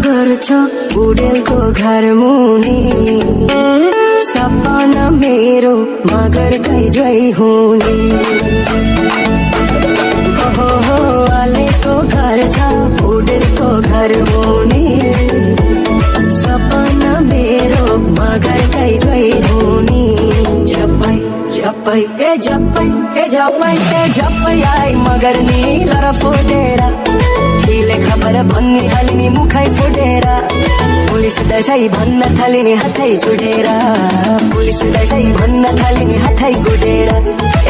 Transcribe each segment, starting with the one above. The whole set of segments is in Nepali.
गर्छ बुढेलको घर मुनि सपना मेरो मगर कैजै हुने हो आलेको घर छ बुढेलको घर मुनि सपना मेरो मगर कैजै हुने झप्पै झप्पै ए झप्पै ए झप्पै ए झप्पै आई मगर नि लर फोडेर हिले खबर भन्ने थालिने मुखै फुटेर पुलिस दसैँ भन्न थालिने हातै जोडेर पुलिस दसैँ भन्न थालिने हातै गोडेर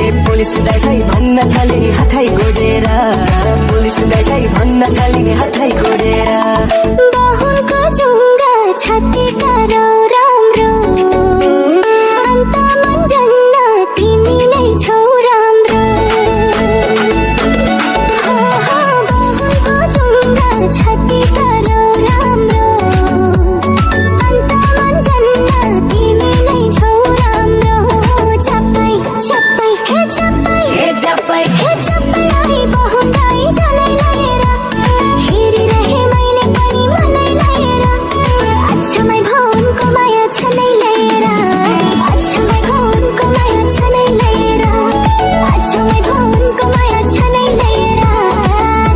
ए पुलिस दसैँ भन्न थालिने हातै गोडेर पुलिस दसैँ भन्न थालिने हातै गोडेर बाहुनको जुङ्गा छातीका राम्रो अन्त मन जन्न तिमी नै छौ राम्रो छातीका राम्रो अन्त मन जन्न तिमी नै छौ राम्रो झप्पै झप्पै हे झप्पै हे झप्पै हे झप्पै आई बहुँदै जनै लिएर हेरिरहे मैले पनि मनै लिएर अछमै भवनको माया छनै लिएर अछमै भवनको माया छनै लिएर अछमै भवनको माया छनै लिएर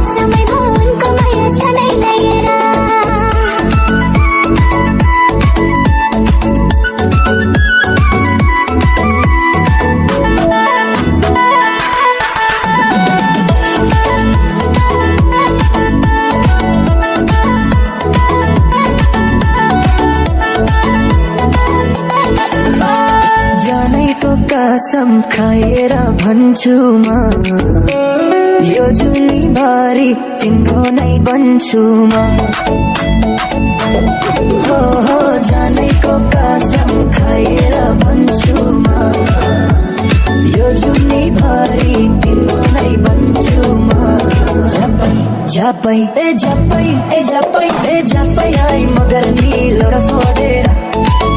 अछमै भवनको माया छनै लिएर जनैको कसम खाएर भन्छु म यो जुनीभरि तिम्रो नै बन्छु म हो जनैको कसम खाएर भन्छु म यो जुनीभरि तिम्रो नै बन्छु म झप्पै झप्पै ए झप्पै ए झप्पै ए झप्पै आई मगर निलो र फोडेर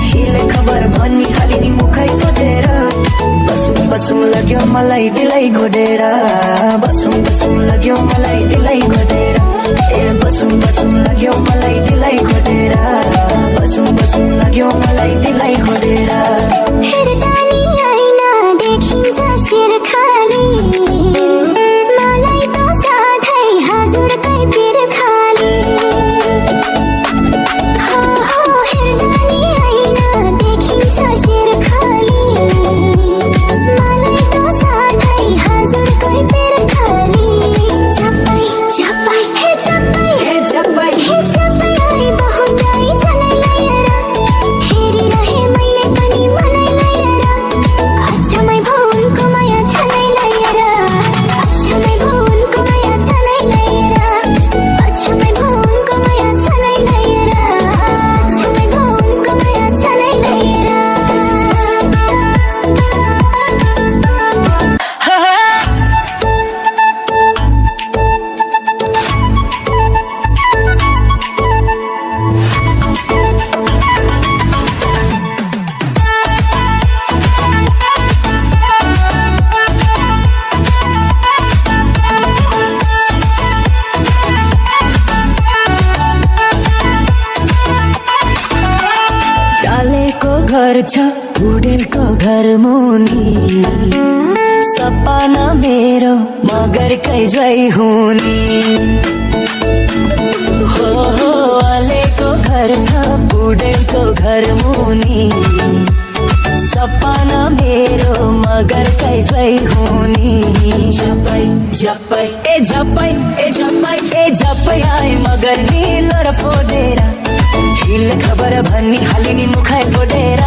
हिले खबर भन्ने हालिनी मुखै फुटेर बसौँ बसौँ लाग्यो मलाई दिलै घोडेर बसौँ बसौँ लाग्यो मलाई दिलै घोडेर ए बसौँ बसौँ लाग्यो मलाई दिलै घोडेर बसौँ बसौँ लाग्यो मलाई दिलै घोडेर हेर्दा नि आइना देखिन्छ शिर खाली मलाई त सधैँ हजुरकै पिर खाली हेर्दा नि आइना देखिन्छ शिर खाली मलाई त सधैँ हजुरकै पिर खाली झप्पै झप्पै हे झप्पै ए झप्पै हे झप्पै आई बहुँदै जनै लिएर हेरिरहे मैले पनि मनै लिएर अछमै भवनको माया छनै लिएर अछमै भवनको माया छनै लिएर अछमै भवनको माया छनै लिएर अछमै भवनको माया छनै लिएर डालेको घर छ बुढेलको घर मुनि सपना मेरो मगर कैजै हुने हो आलेको घर छ बुढेलको घर मुनि सपना मेरो मगर कैजै हुने झप्पै झप्पै ए झप्पै ए झप्पै ए झप्पै आए मगर निलो र फोडेर हिले खबर भन्ने हालिनी मुखै फोडेर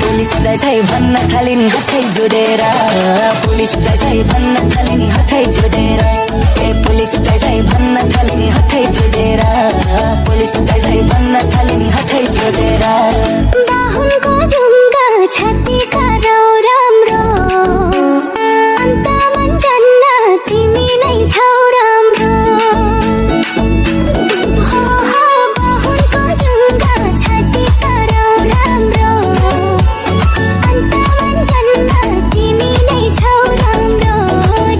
पुलिस दसैँ भन्न थालिनी हातै जोडेर पुलिस दसैँ भन्न थालिनी हातै जोडेर ए पुलिस दसैँ भन्न थालिनी हातै जोडेर पुलिस दसैँ भन्न थालिनी हातै जोडेर बाहुनको जुङ्गा छातीका राम्रो अन्त मन जन्न तिमी नै छौ राम्रो बाहुनको जुङ्गा छातीका राम्रो अन्त मन जन्न तिमी नै छौ राम्रो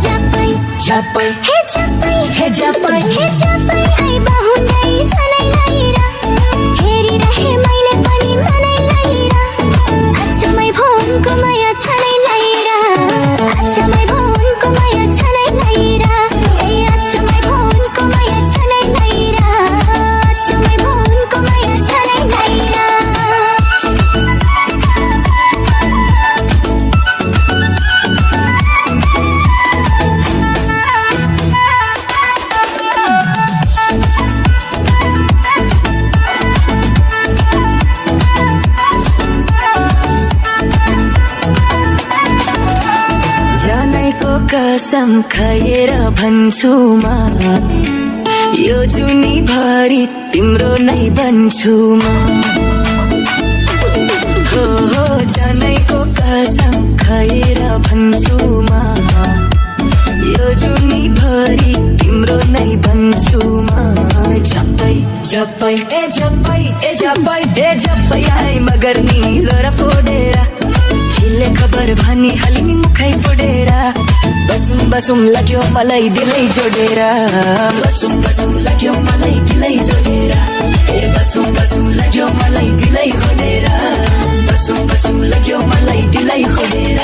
झप्पै झप्पै हे झप्पै हे झप्पै हे झप्पै आई बहुँदै जनै कसम खाएर भन्छु म यो जुनी भरि तिम्रो नै बन्छु म हो जनैको कसम खाएर भन्छु म यो जुनी भरि तिम्रो नै बन्छु म झप्पै झप्पै ए झप्पै ए झप्पै ए झप्पै आइ मगर नि लोरा फोडेर हिले खबर भनी हालिनी मुखै फोडेर बसुम बसुम लाग्यो मलाई दिलै जोडेर बसुम बसुम लाग्यो मलाई दिलै जोडेर ए बसुम बसुम लाग्यो मलाई दिलै खोडेर बसुम बसुम लाग्यो मलाई दिलै खोडेर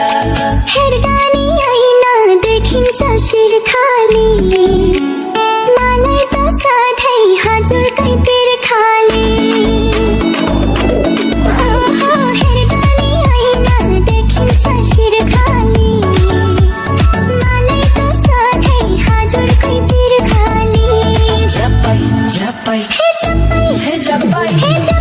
हेर्दानी ऐना देखिन्छ शिर खाली मलाई त सधैँ हजुरकै तिर खाली हेर्दानी ऐना देखिन्छ शिर खाली मलाई त सधैँ हजुरकै तिर खाली झप्पै झप्पै हे झप्पै हे झप्पै हे झप्पै